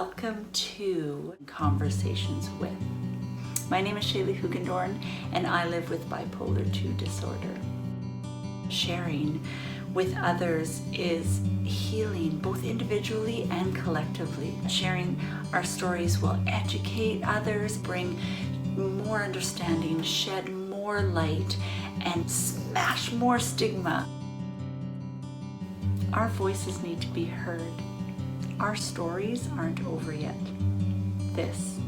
Welcome to Conversations With. My name is Shaley Hoogendoorn, and I live with Bipolar Disorder. Sharing with others is healing, both individually and collectively. Sharing our stories will educate others, bring more understanding, shed more light, and smash more stigma. Our voices need to be heard. Our stories aren't over yet. This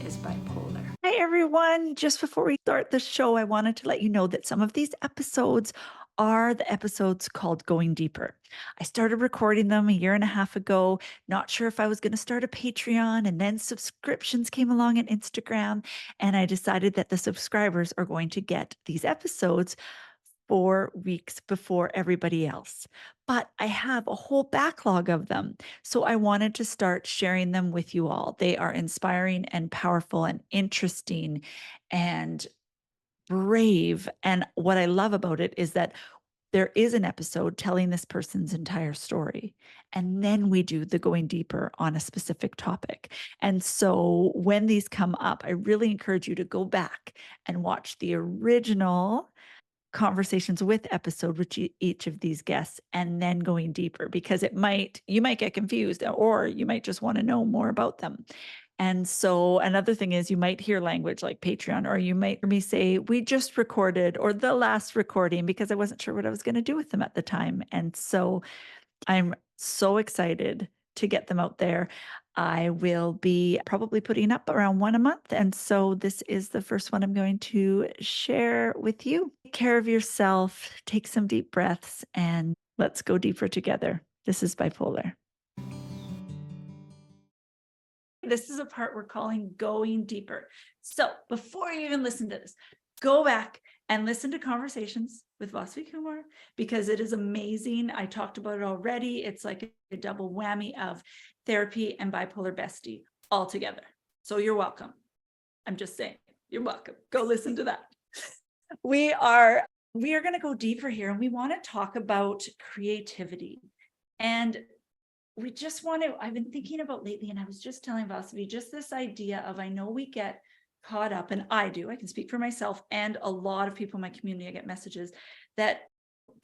is Bipolar. Hi, everyone. Just before we start the show, I wanted to let you know that some of these episodes are the episodes called Going Deeper. I started recording them a year and a half ago, not sure if I was going to start a Patreon, and then subscriptions came along on Instagram, and I decided that the subscribers are going to get these episodes 4 weeks before everybody else. But I have a whole backlog of them. So I wanted to start sharing them with you all. They are inspiring and powerful and interesting and brave. And what I love about it is that there is an episode telling this person's entire story. And then we do the going deeper on a specific topic. And so when these come up, I really encourage you to go back and watch the original Conversations With episode with each of these guests, and then going deeper, because you might get confused, or you might just want to know more about them. And so another thing is, you might hear language like Patreon, or you might hear me say, we just recorded, or the last recording, because I wasn't sure what I was going to do with them at the time. And so I'm so excited to get them out there. I will be probably putting up around one a month. And so this is the first one I'm going to share with you. Take care of yourself, take some deep breaths, and let's go deeper together. This is Bipolar. This is a part we're calling Going Deeper. So before you even listen to this, go back and listen to Conversations with Vasavi Kumar, because it is amazing. I talked about it already. It's like a double whammy of therapy and bipolar bestie all together. So you're welcome. I'm just saying, you're welcome. Go listen to that. We are going to go deeper here, and we want to talk about creativity. And we just want to, I've been thinking about lately, and I was just telling Vasavi, just this idea of, I know we get caught up, and I can speak for myself and a lot of people in my community. I get messages that,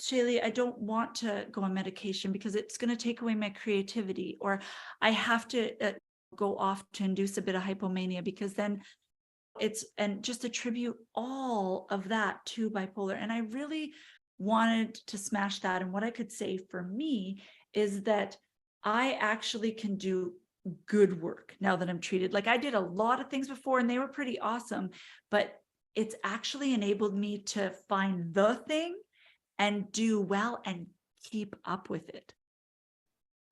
Shaley, I don't want to go on medication because it's going to take away my creativity, or I have to go off to induce a bit of hypomania, because then and just attribute all of that to bipolar. And I really wanted to smash that. And what I could say for me is that I actually can do good work now that I'm treated. Like, I did a lot of things before and they were pretty awesome, but it's actually enabled me to find the thing and do well and keep up with it.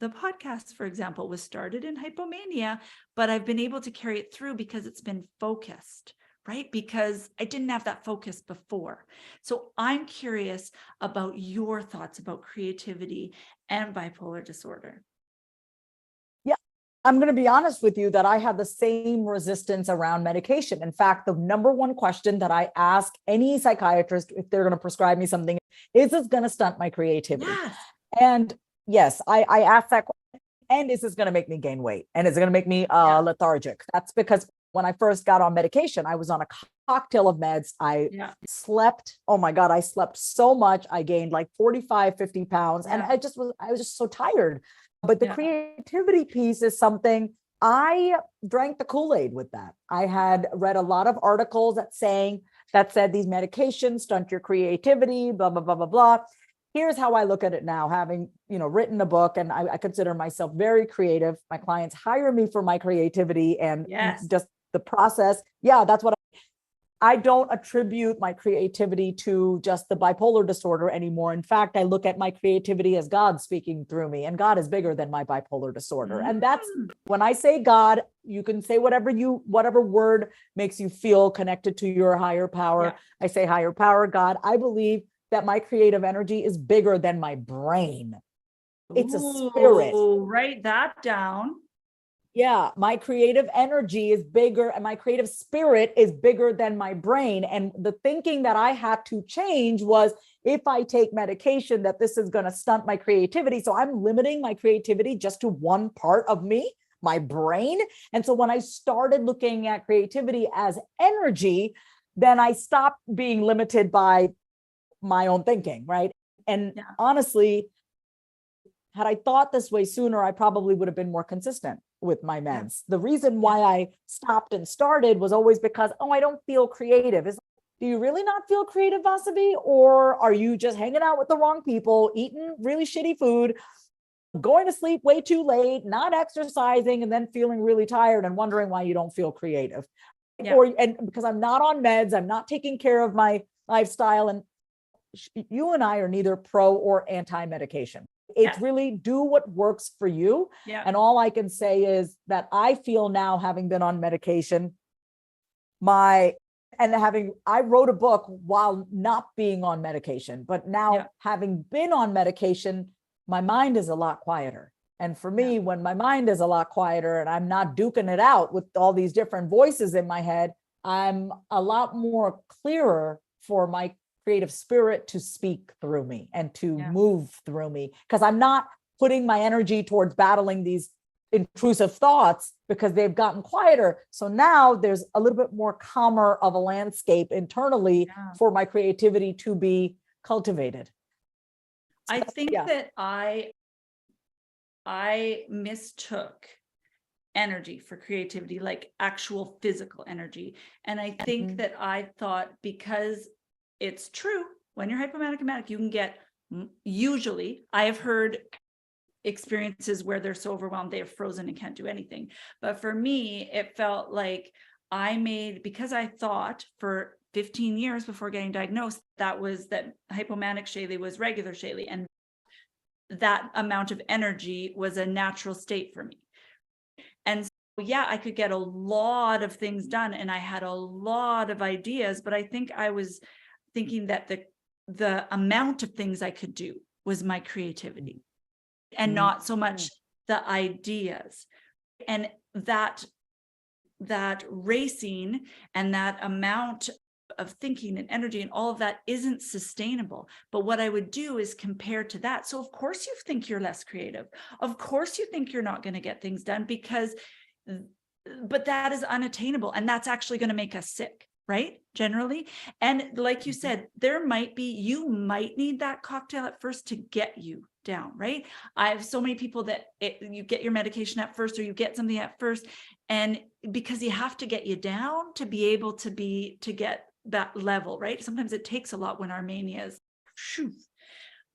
The podcast, for example, was started in hypomania, but I've been able to carry it through because it's been focused, right? Because I didn't have that focus before. So I'm curious about your thoughts about creativity and bipolar disorder. I'm going to be honest with you that I have the same resistance around medication. In fact, the number one question that I ask any psychiatrist if they're going to prescribe me something is this going to stunt my creativity? Yes. And yes, I ask that question. And is this going to make me gain weight? And is it going to make me lethargic? That's because when I first got on medication, I was on a cocktail of meds. I slept. Oh my God, I slept so much. I gained like 45, 50 pounds. And I was just so tired. But the creativity piece is something I drank the Kool-Aid with that. I had read a lot of articles that said these medications stunt your creativity, blah, blah, blah, blah, blah. Here's how I look at it now, having, written a book, and I consider myself very creative. My clients hire me for my creativity and just the process. Yeah, that's what I don't attribute my creativity to just the bipolar disorder anymore. In fact, I look at my creativity as God speaking through me, and God is bigger than my bipolar disorder. And that's when I say God, you can say whatever word makes you feel connected to your higher power. Yeah. I say higher power, God. I believe that my creative energy is bigger than my brain. It's a spirit. Write that down. Yeah, my creative energy is bigger and my creative spirit is bigger than my brain. And the thinking that I had to change was, if I take medication, that this is going to stunt my creativity. So I'm limiting my creativity just to one part of me. my brain. And so when I started looking at creativity as energy, then I stopped being limited by my own thinking, right? And honestly, had I thought this way sooner, I probably would have been more consistent with my meds. The reason why I stopped and started was always because, I don't feel creative. Do you really not feel creative, Vasavi? Or are you just hanging out with the wrong people, eating really shitty food, going to sleep way too late, not exercising, and then feeling really tired and wondering why you don't feel creative? And because I'm not on meds, I'm not taking care of my lifestyle. And you and I are neither pro or anti-medication. It's really do what works for you. And all I can say is that I feel now, having been on medication, I wrote a book while not being on medication, but now having been on medication, my mind is a lot quieter. And for me, when my mind is a lot quieter and I'm not duking it out with all these different voices in my head, I'm a lot more clearer for my creative spirit to speak through me and to move through me, because I'm not putting my energy towards battling these intrusive thoughts because they've gotten quieter. So now there's a little bit more calmer of a landscape internally for my creativity to be cultivated. I think that I mistook energy for creativity, like actual physical energy. And I think that I thought, because it's true, when you're hypomanic and manic, you can get, usually, I have heard experiences where they're so overwhelmed, they have frozen and can't do anything. But for me, it felt like because I thought for 15 years before getting diagnosed, that hypomanic Shaley was regular Shaley. And that amount of energy was a natural state for me. And so, I could get a lot of things done and I had a lot of ideas, but I think I was thinking that the amount of things I could do was my creativity and not so much the ideas. And that racing and that amount of thinking and energy and all of that isn't sustainable. But what I would do is compare to that. So of course you think you're less creative. Of course you think you're not going to get things done but that is unattainable. And that's actually going to make us sick, right? Generally. And like you said, you might need that cocktail at first to get you down, right? I have so many people that you get your medication at first, or you get something at first, and because you have to get you down to be able to get that level, right? Sometimes it takes a lot when our mania is,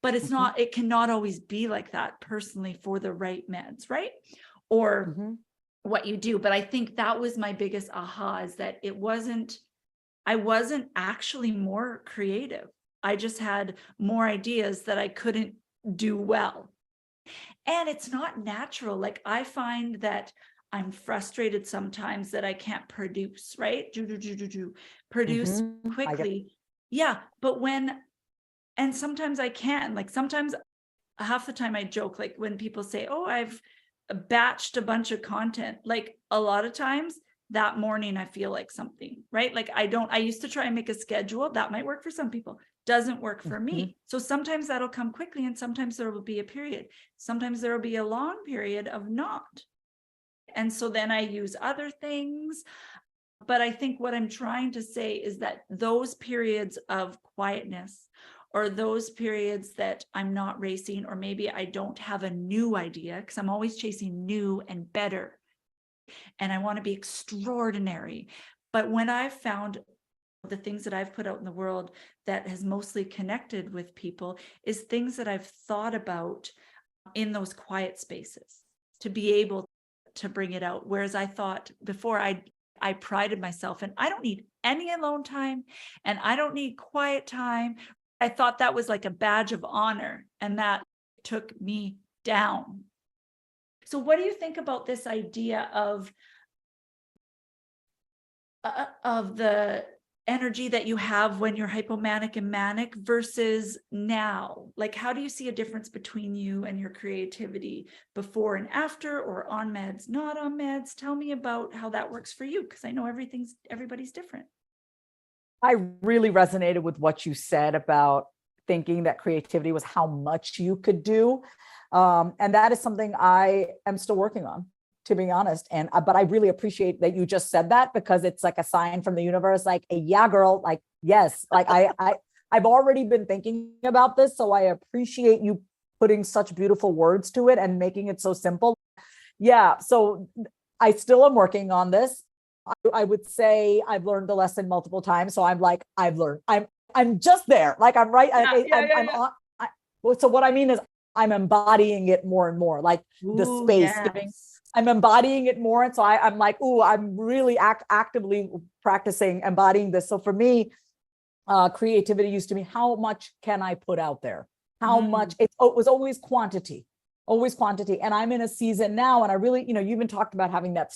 but it's not, it cannot always be like that personally for the right meds, right? Or what you do. But I think that was my biggest aha, is that I wasn't actually more creative. I just had more ideas that I couldn't do well. And it's not natural. Like I find that I'm frustrated sometimes that I can't produce, right? Produce quickly. But and sometimes I can, like sometimes half the time I joke, like when people say, oh, I've batched a bunch of content, like a lot of times that morning I feel like something, right? Like I used to try and make a schedule that might work for some people, doesn't work for me. So sometimes that'll come quickly and sometimes there will be a period. Sometimes there will be a long period of not. And so then I use other things. But I think what I'm trying to say is that those periods of quietness, or those periods that I'm not racing, or maybe I don't have a new idea, because I'm always chasing new and better. And I want to be extraordinary. But when I've found the things that I've put out in the world that has mostly connected with people is things that I've thought about in those quiet spaces to be able to bring it out. Whereas I thought before, I prided myself and I don't need any alone time and I don't need quiet time. I thought that was like a badge of honor, and that took me down. So what do you think about this idea of the energy that you have when you're hypomanic and manic versus now? Like, how do you see a difference between you and your creativity before and after, or on meds, not on meds? Tell me about how that works for you, because I know everybody's different. I really resonated with what you said about thinking that creativity was how much you could do. And that is something I am still working on, to be honest. And, but I really appreciate that you just said that, because it's like a sign from the universe, like, yeah, girl, like, yes, like I've already been thinking about this. So I appreciate you putting such beautiful words to it and making it so simple. Yeah. So I still am working on this. I would say I've learned the lesson multiple times. So I'm like, I've learned, I'm just there. Like I'm right. I'm on. So what I mean is I'm embodying it more and more, like the space. Yes. I'm embodying it more. And so I'm like, ooh, I'm really actively practicing embodying this. So for me, creativity used to be, how much can I put out there? How much? It was always quantity. And I'm in a season now, and I really, you even talked about having that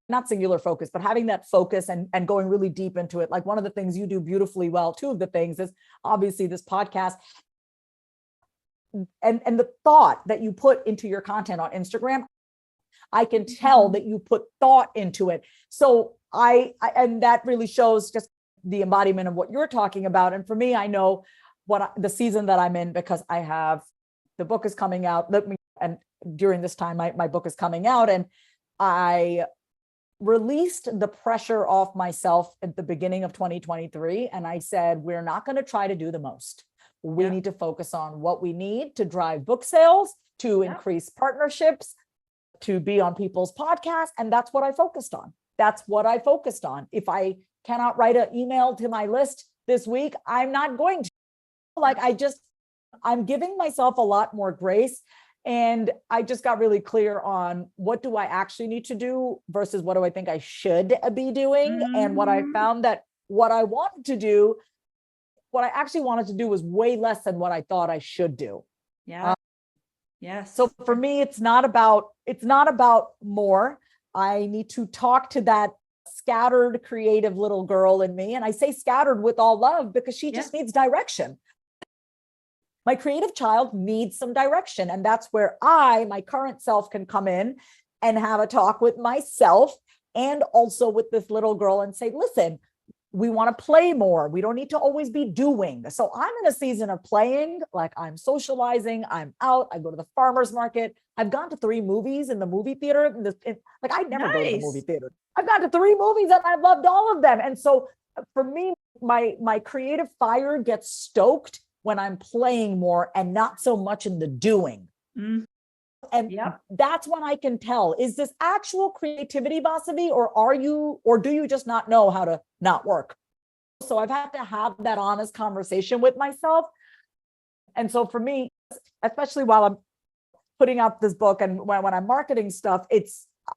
not singular focus, but having that focus and going really deep into it. Like one of the things you do beautifully well, two of the things is obviously this podcast and the thought that you put into your content on Instagram. I can tell that you put thought into it. So and that really shows just the embodiment of what you're talking about. And for me, I know the season that I'm in, because the book is coming out. And during this time, my book is coming out, and I released the pressure off myself at the beginning of 2023. And I said, we're not going to try to do the most. We need to focus on what we need to drive book sales, to increase partnerships, to be on people's podcasts. And that's what I focused on. If I cannot write an email to my list this week, I'm not going to. I'm giving myself a lot more grace. And I just got really clear on what do I actually need to do versus what do I think I should be doing. And what I found that what I actually wanted to do was way less than what I thought I should do. Yeah. Yes. So for me, it's not about more. I need to talk to that scattered creative little girl in me. And I say scattered with all love, because she just needs direction. My creative child needs some direction. And that's where my current self, can come in and have a talk with myself and also with this little girl and say, listen, we want to play more. We don't need to always be doing. So I'm in a season of playing, like I'm socializing, I'm out, I go to the farmer's market. I've gone to 3 movies in the movie theater. Like I never go to the movie theater. I've gone to 3 movies and I've loved all of them. And so for me, my creative fire gets stoked when I'm playing more and not so much in the doing. And that's when I can tell, is this actual creativity, Vasavi, or do you just not know how to not work? So I've had to have that honest conversation with myself. And so for me, especially while I'm putting out this book and when I'm marketing stuff,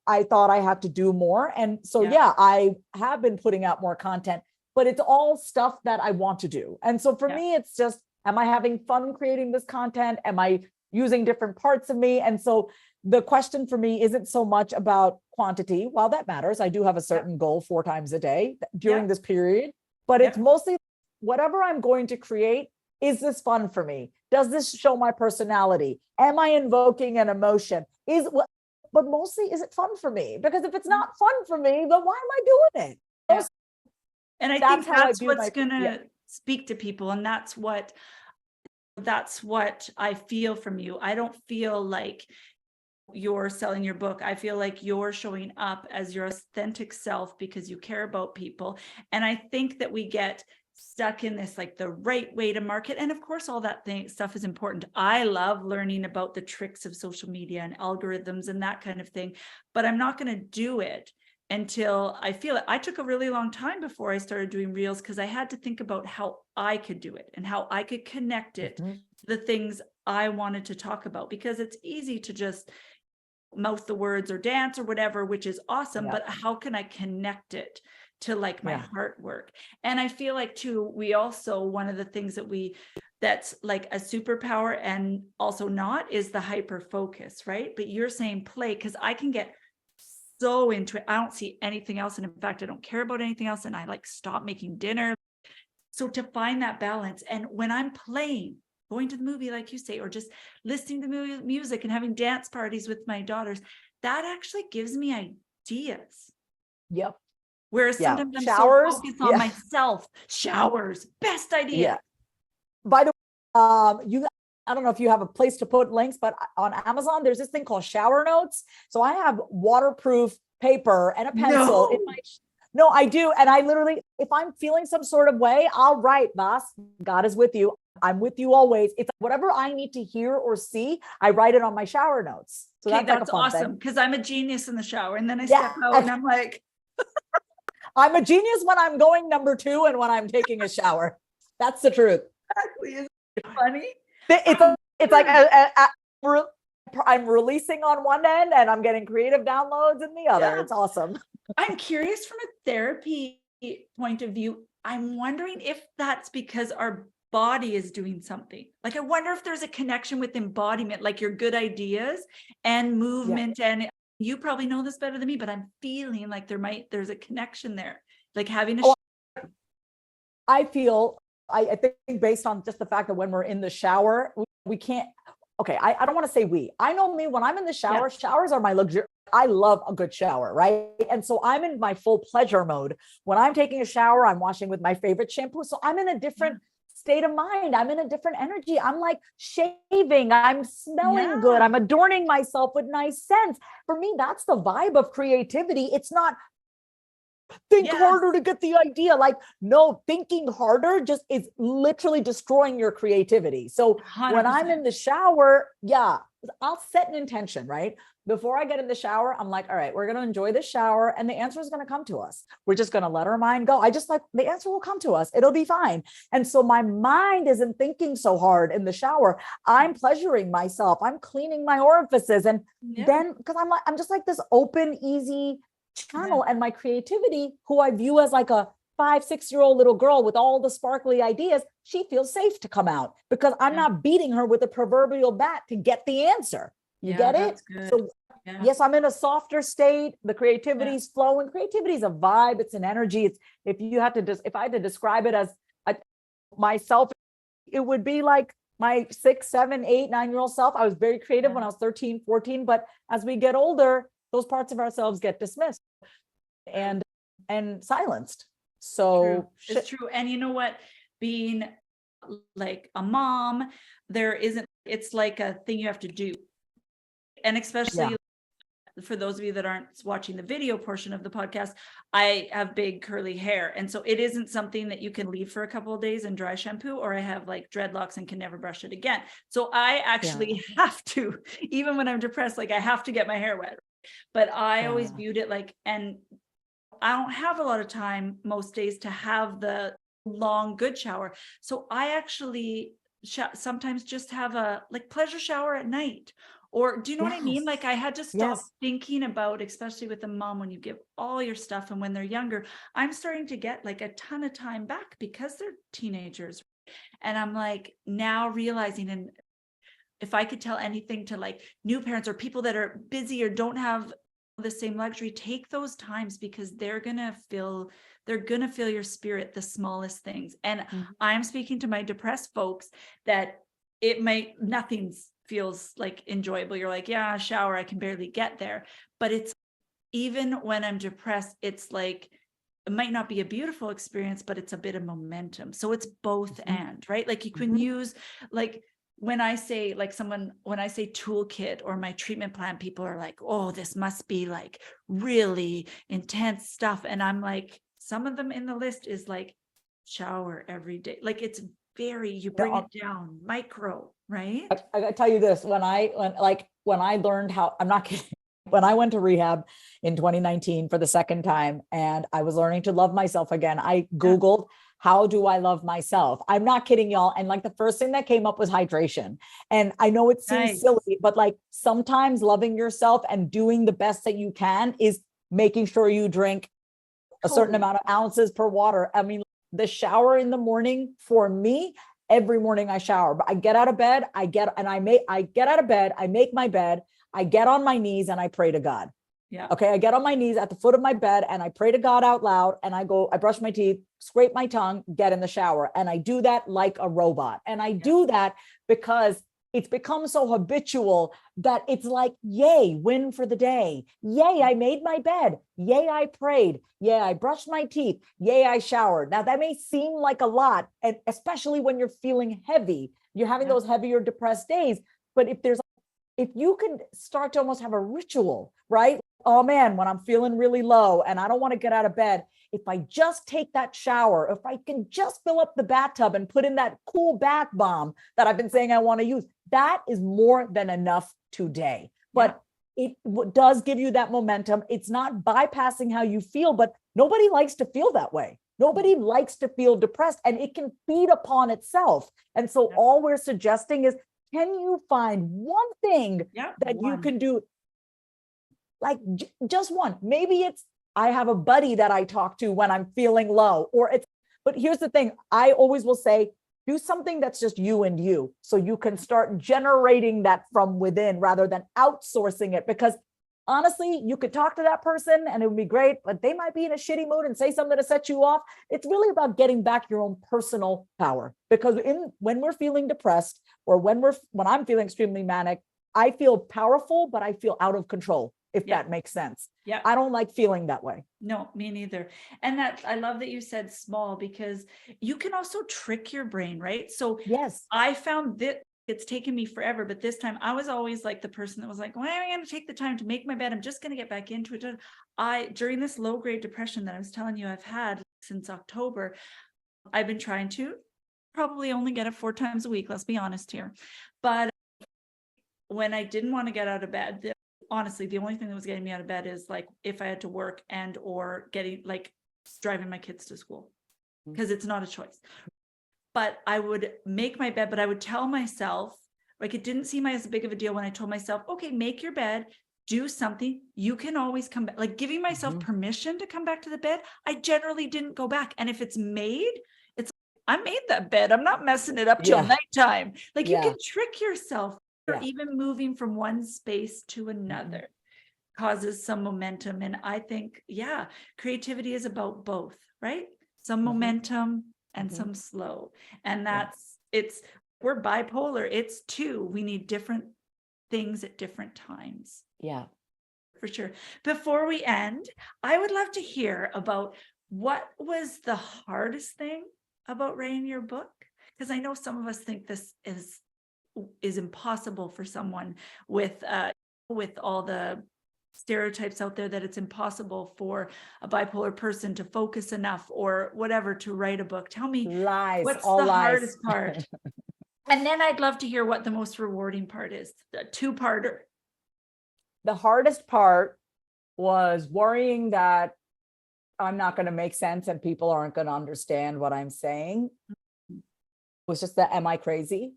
I thought I had to do more. And so, I have been putting out more content, but it's all stuff that I want to do. And so for me, it's just, am I having fun creating this content? Am I using different parts of me? And so the question for me isn't so much about quantity. While that matters, I do have a certain goal 4 times a day during this period, but it's mostly whatever I'm going to create. Is this fun for me? Does this show my personality? Am I invoking an emotion? But mostly, is it fun for me? Because if it's not fun for me, then why am I doing it? And I think that's what's going to speak to people. And that's what I feel from you. I don't feel like you're selling your book. I feel like you're showing up as your authentic self because you care about people. And I think that we get stuck in this, like the right way to market. And of course, all that stuff is important. I love learning about the tricks of social media and algorithms and that kind of thing, but I'm not going to do it until I feel it. I took a really long time before I started doing reels because I had to think about how I could do it and how I could connect it to the things I wanted to talk about, because it's easy to just mouth the words or dance or whatever, which is awesome. But how can I connect it to like my heart work? And I feel like too, we also, one of the things that's like a superpower and also not, is the hyper focus, right? But you're saying play, because I can get so into it. I don't see anything else. And in fact, I don't care about anything else. And I like stop making dinner. So to find that balance. And when I'm playing, going to the movie, like you say, or just listening to music and having dance parties with my daughters, that actually gives me ideas. Yep. Whereas sometimes I'm so focused on myself. Showers, best idea. By the way, you I don't know if you have a place to put links, but on Amazon, there's this thing called shower notes. So I have waterproof paper and a pencil in my. No, I do. And I literally, if I'm feeling some sort of way, I'll write, Vas, God is with you. I'm with you always. It's whatever I need to hear or see, I write it on my shower notes. So that's like awesome. Because I'm a genius in the shower. And then I step out and I'm like, I'm a genius when I'm going number 2 and when I'm taking a shower. That's the truth. Exactly. Isn't it funny? It's like I'm releasing on one end and I'm getting creative downloads in the other. Yeah. It's awesome. I'm curious from a therapy point of view. I'm wondering if that's because our body is doing something. Like, I wonder if there's a connection with embodiment, like your good ideas and movement. Yeah. And you probably know this better than me, but I'm feeling like there's a connection there. Like having a I think based on just the fact that when we're in the shower, we can't, okay, I don't want to say I know me when I'm in the shower, showers are my luxury. I love a good shower, right? And so I'm in my full pleasure mode. When I'm taking a shower, I'm washing with my favorite shampoo. So I'm in a different state of mind. I'm in a different energy. I'm like shaving. I'm smelling good. I'm adorning myself with nice scents. For me, that's the vibe of creativity. It's not think harder to get the idea. Like, no, thinking harder just is literally destroying your creativity. So 100%. When I'm in the shower, I'll set an intention, right? Before I get in the shower, I'm like, all right, we're going to enjoy the shower and the answer is going to come to us. We're just going to let our mind go. The answer will come to us. It'll be fine. And so my mind isn't thinking so hard in the shower. I'm pleasuring myself. I'm cleaning my orifices. And then, because I'm just like this open, easy channel, and my creativity, who I view as like a 5-6-year-old little girl with all the sparkly ideas, she feels safe to come out because I'm not beating her with a proverbial bat to get the answer. You get it? Good. So yes, I'm in a softer state. The creativity's flowing. Creativity is a vibe. It's an energy. It's if I had to describe it as myself, it would be like my 6, 7, 8, 9-year-old self. I was very creative when I was 13, 14, but as we get older, those parts of ourselves get dismissed and silenced. So it's true. And you know what? Being like a mom, it's like a thing you have to do. And especially for those of you that aren't watching the video portion of the podcast, I have big curly hair. And so it isn't something that you can leave for a couple of days and dry shampoo, or I have like dreadlocks and can never brush it again. So I actually have to, even when I'm depressed, like I have to get my hair wet. But I always viewed it like, and I don't have a lot of time most days to have the long, good shower. So I actually sometimes just have a like pleasure shower at night. Or do you know what I mean? Like I had to stop thinking about, especially with a mom, when you give all your stuff and when they're younger, I'm starting to get like a ton of time back because they're teenagers. And I'm like now realizing, and if I could tell anything to like new parents or people that are busy or don't have the same luxury, take those times because they're going to feel your spirit, the smallest things. And I'm speaking to my depressed folks that nothing feels like enjoyable. You're like, shower, I can barely get there. But it's even when I'm depressed, it's like, it might not be a beautiful experience, but it's a bit of momentum. So it's both and, right? Like you can use like, when I say toolkit or my treatment plan, people are like, oh, this must be like really intense stuff. And I'm like, some of them in the list is like shower every day. Like it's you bring it down micro, right? I tell you this, when I learned how, I'm not kidding. When I went to rehab in 2019 for the second time, and I was learning to love myself again, I Googled, how do I love myself? I'm not kidding, y'all. And like the first thing that came up was hydration. And I know it seems silly, but like sometimes loving yourself and doing the best that you can is making sure you drink a certain amount of ounces per water. I mean, the shower in the morning for me, every morning I shower, but I get out of bed, I get out of bed, I make my bed, I get on my knees and I pray to God. Yeah. Okay. I get on my knees at the foot of my bed and I pray to God out loud, and I brush my teeth, scrape my tongue, get in the shower. And I do that like a robot. And I do that because it's become so habitual that it's like, yay, win for the day. Yay, I made my bed. Yay, I prayed. Yay, I brushed my teeth. Yay, I showered. Now that may seem like a lot, and especially when you're feeling heavy, You're having those heavier depressed days. But if you can start to almost have a ritual, right? Oh man, when I'm feeling really low and I don't want to get out of bed, if I just take that shower, if I can just fill up the bathtub and put in that cool bath bomb that I've been saying I want to use, that is more than enough today. But it does give you that momentum. It's not bypassing how you feel, but nobody likes to feel that way. Nobody likes to feel depressed, and it can feed upon itself. And so all we're suggesting is, can you find one thing that you can do? Like just one. Maybe it's, I have a buddy that I talk to when I'm feeling low, but here's the thing. I always will say, do something that's just you and you, so you can start generating that from within rather than outsourcing it. Because honestly, you could talk to that person and it would be great, but they might be in a shitty mood and say something to set you off. It's really about getting back your own personal power. Because when we're feeling depressed, or when I'm feeling extremely manic, I feel powerful, but I feel out of control, if that makes sense. Yeah. I don't like feeling that way. No, me neither. And I love that you said small, because you can also trick your brain, right? So yes, I found that it's taken me forever, but this time I was always like the person that was like, why am I going to take the time to make my bed? I'm just going to get back into it. During this low grade depression that I was telling you I've had since October, I've been trying to probably only get it 4 times a week. Let's be honest here. But when I didn't want to get out of bed, honestly, the only thing that was getting me out of bed is like if I had to work and or driving my kids to school, because it's not a choice. But I would make my bed, but I would tell myself, like, it didn't seem as big of a deal when I told myself, okay, make your bed, do something. You can always come back, like giving myself permission to come back to the bed. I generally didn't go back. And if it's made, I made that bed. I'm not messing it up till nighttime. Like you can trick yourself. Or even moving from one space to another causes some momentum. And I think, creativity is about both, right? Some momentum and some slow. And we're bipolar. It's 2. We need different things at different times. Yeah, for sure. Before we end, I would love to hear about what was the hardest thing about writing your book? Because I know some of us think this is impossible for someone with all the stereotypes out there, that it's impossible for a bipolar person to focus enough or whatever to write a book. Tell me, what's the hardest part? And then I'd love to hear what the most rewarding part is, the 2-parter. The hardest part was worrying that I'm not going to make sense and people aren't going to understand what I'm saying. It was just that, am I crazy?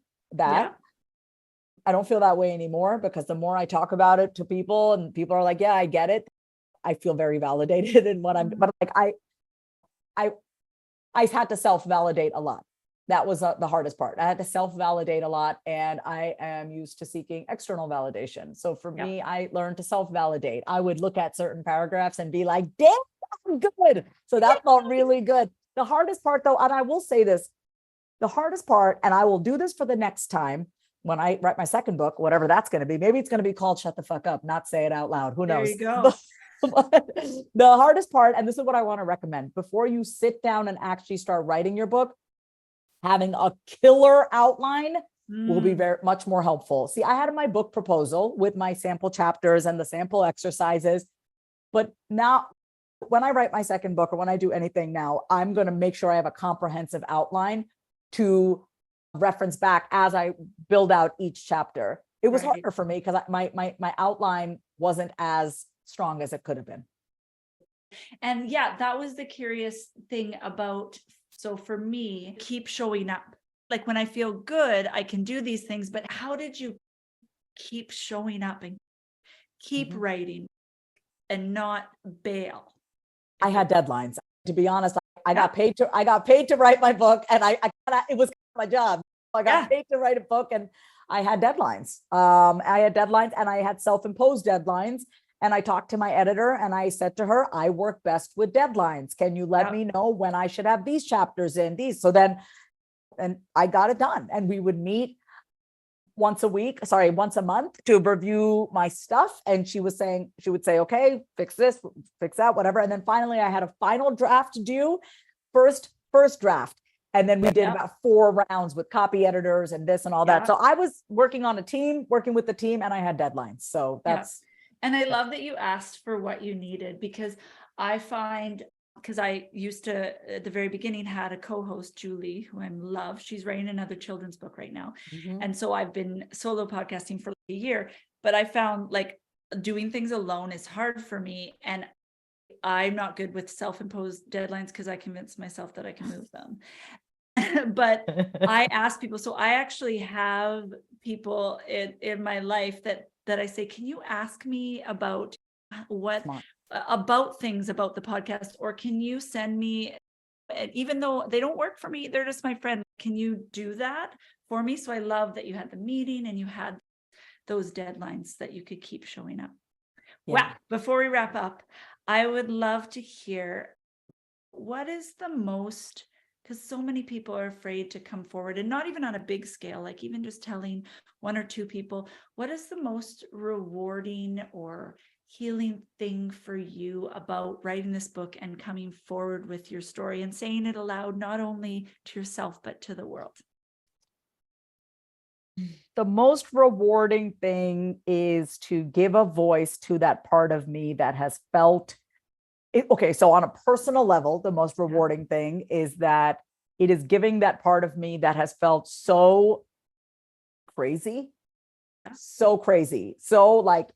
I don't feel that way anymore, because the more I talk about it to people and people are like, yeah, I get it, I feel very validated in what I'm, but like I had to self-validate a lot. That was the hardest part. I had to self-validate a lot, and I am used to seeking external validation. So for me, I learned to self-validate. I would look at certain paragraphs and be like, damn, I'm good. So that felt really good. The hardest part though, and I will say this, the hardest part, and I will do this for the next time when I write my second book, whatever that's going to be. Maybe it's going to be called Shut the Fuck Up, not Say It Out Loud. Who knows? There you go. But the hardest part, and this is what I want to recommend, before you sit down and actually start writing your book, having a killer outline will be very much more helpful. See, I had my book proposal with my sample chapters and the sample exercises, but now when I write my second book, or when I do anything now, I'm going to make sure I have a comprehensive outline to reference back as I build out each chapter. It was harder for me because my outline wasn't as strong as it could have been. And that was the curious thing about, so for me, keep showing up. Like when I feel good, I can do these things, but how did you keep showing up and keep writing and not bail? I had deadlines. To be honest, I got paid to write my book, and it was my job. I got paid to write a book, and I had deadlines. And I had self-imposed deadlines. And I talked to my editor and I said to her, I work best with deadlines. Can you let me know when I should have these chapters in these? So then, and I got it done. And we would meet once a month to review my stuff. And she would say, okay, fix this, fix that, whatever. And then finally I had a final draft due, first draft. And then we did about 4 rounds with copy editors and this and all that. So I was working with the team, and I had deadlines. So that's. And I love that you asked for what you needed, because I find, because I used to, at the very beginning, had a co-host, Julie, who I love. She's writing another children's book right now. And so I've been solo podcasting for like a year, but I found like doing things alone is hard for me. And I'm not good with self-imposed deadlines because I convinced myself that I can move them. But I ask people, so I actually have people in my life that I say, can you ask me about about things about the podcast, or can you send me, even though they don't work for me, they're just my friend, can you do that for me? So I love that you had the meeting and you had those deadlines that you could keep showing up. Well, before we wrap up, I would love to hear, what is the most, because so many people are afraid to come forward, and not even on a big scale, like even just telling 1 or 2 people, what is the most rewarding or healing thing for you about writing this book and coming forward with your story and saying it aloud, not only to yourself, but to the world? The most rewarding thing is to give a voice to that part of me that has felt it. Okay, so on a personal level, the most rewarding thing is that it is giving that part of me that has felt so crazy, so like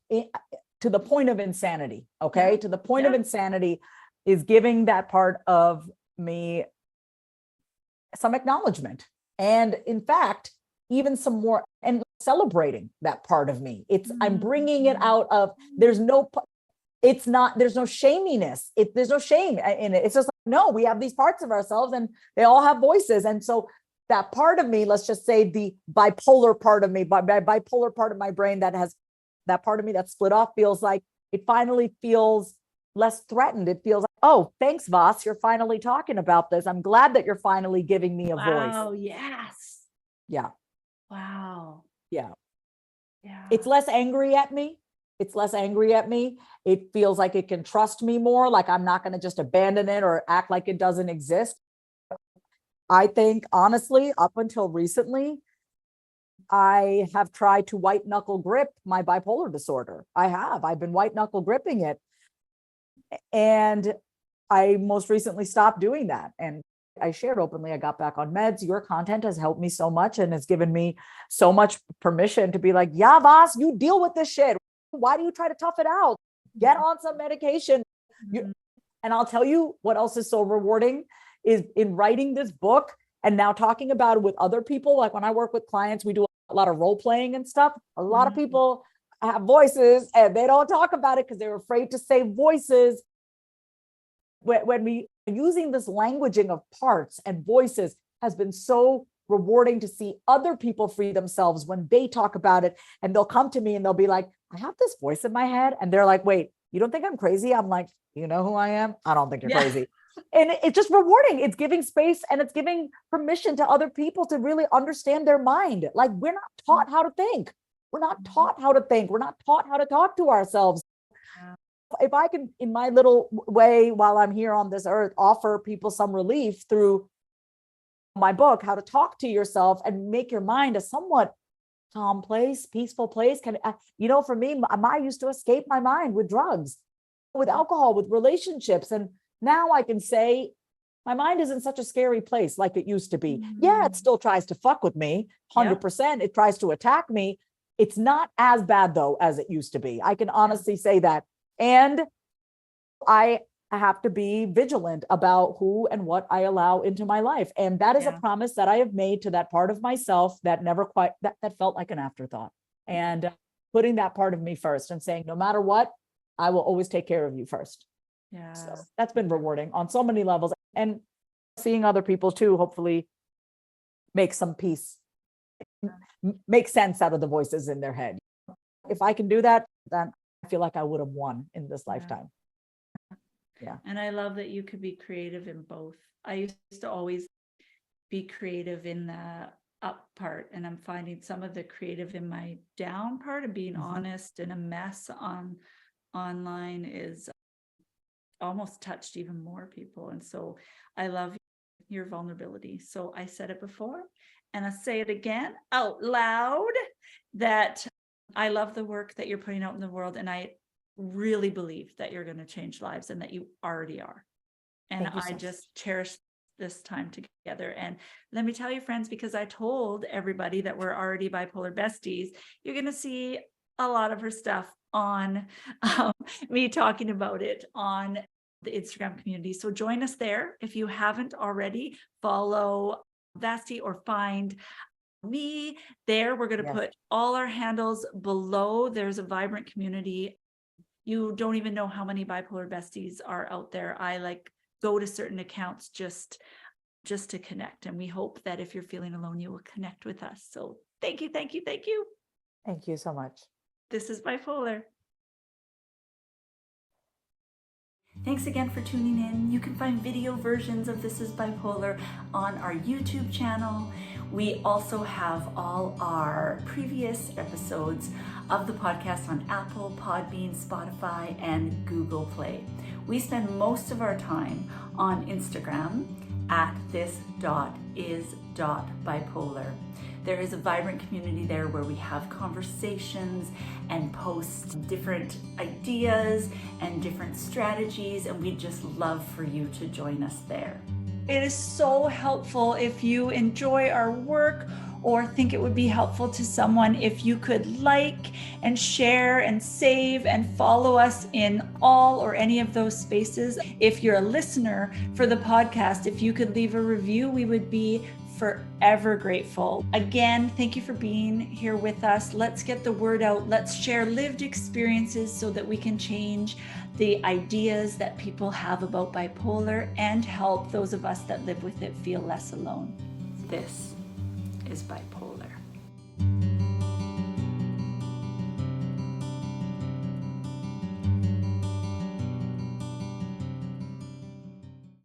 to the point of insanity. Okay, to the point of insanity is giving that part of me some acknowledgement, and in fact, even some more, and celebrating that part of me. I'm bringing it out of, there's no shaminess. There's no shame in it. It's just like, no, we have these parts of ourselves and they all have voices. And so that part of me, let's just say the bipolar part of me, bipolar part of my brain that has that part of me that's split off, feels like it finally feels less threatened. It feels like, oh, thanks, Vas, you're finally talking about this. I'm glad that you're finally giving me a voice. Oh, yes. Yeah. Wow. Yeah. It's less angry at me. It feels like it can trust me more. Like I'm not going to just abandon it or act like it doesn't exist. I think, honestly, up until recently, I have tried to white knuckle grip my bipolar disorder. I've been white knuckle gripping it. And I most recently stopped doing that. And I shared openly, I got back on meds. Your content has helped me so much and has given me so much permission to be like, yeah, Vas, you deal with this shit. Why do you try to tough it out? Get on some medication. And I'll tell you what else is so rewarding is in writing this book and now talking about it with other people. Like when I work with clients, we do a lot of role playing and stuff. A lot of people have voices and they don't talk about it because they're afraid to say voices. When we using this languaging of parts and voices has been so rewarding to see other people free themselves when they talk about it, and they'll come to me and they'll be like, I have this voice in my head. And they're like, wait, you don't think I'm crazy? I'm like, you know who I am? I don't think you're crazy. And it's just rewarding. It's giving space and it's giving permission to other people to really understand their mind. Like we're not taught how to think. We're not taught how to think. We're not taught how to talk to ourselves. If I can, in my little way, while I'm here on this earth, offer people some relief through my book, How to Talk to Yourself and make your mind a somewhat calm place, peaceful place. For me, I used to escape my mind with drugs, with alcohol, with relationships. And now I can say my mind isn't such a scary place like it used to be. Yeah, it still tries to fuck with me, 100%. It tries to attack me. It's not as bad, though, as it used to be. I can honestly say that. And I have to be vigilant about who and what I allow into my life. And that is a promise that I have made to that part of myself that never quite, that felt like an afterthought. And putting that part of me first and saying, no matter what, I will always take care of you first. Yeah. So that's been rewarding on so many levels. And seeing other people too, hopefully make some peace, make sense out of the voices in their head. If I can do that, then I feel like I would have won in this lifetime. Yeah. And I love that you could be creative in both. I used to always be creative in the up part, and I'm finding some of the creative in my down part of being honest and a mess online is almost touched even more people. And so I love your vulnerability. So I said it before, and I say it again out loud, that I love the work that you're putting out in the world. And I really believe that you're going to change lives, and that you already are. And I just cherish this time together. And let me tell you, friends, because I told everybody that we're already bipolar besties, you're going to see a lot of her stuff on me talking about it on the Instagram community. So join us there. If you haven't already, follow Vasti or find me there. We're going to put all our handles below. There's a vibrant community. You don't even know how many bipolar besties are out there. I go to certain accounts just to connect. And we hope that if you're feeling alone, you will connect with us. So thank you, thank you, thank you. Thank you so much. This is Bipolar. Thanks again for tuning in. You can find video versions of This is Bipolar on our YouTube channel. We also have all our previous episodes of the podcast on Apple, Podbean, Spotify, and Google Play. We spend most of our time on Instagram at this.is.bipolar. There is a vibrant community there where we have conversations and post different ideas and different strategies, and we'd just love for you to join us there. It is so helpful if you enjoy our work or think it would be helpful to someone if you could like and share and save and follow us in all or any of those spaces. If you're a listener for the podcast, if you could leave a review, we would be forever grateful. Again, thank you for being here with us. Let's get the word out. Let's share lived experiences so that we can change the ideas that people have about bipolar and help those of us that live with it feel less alone. This is Bipolar.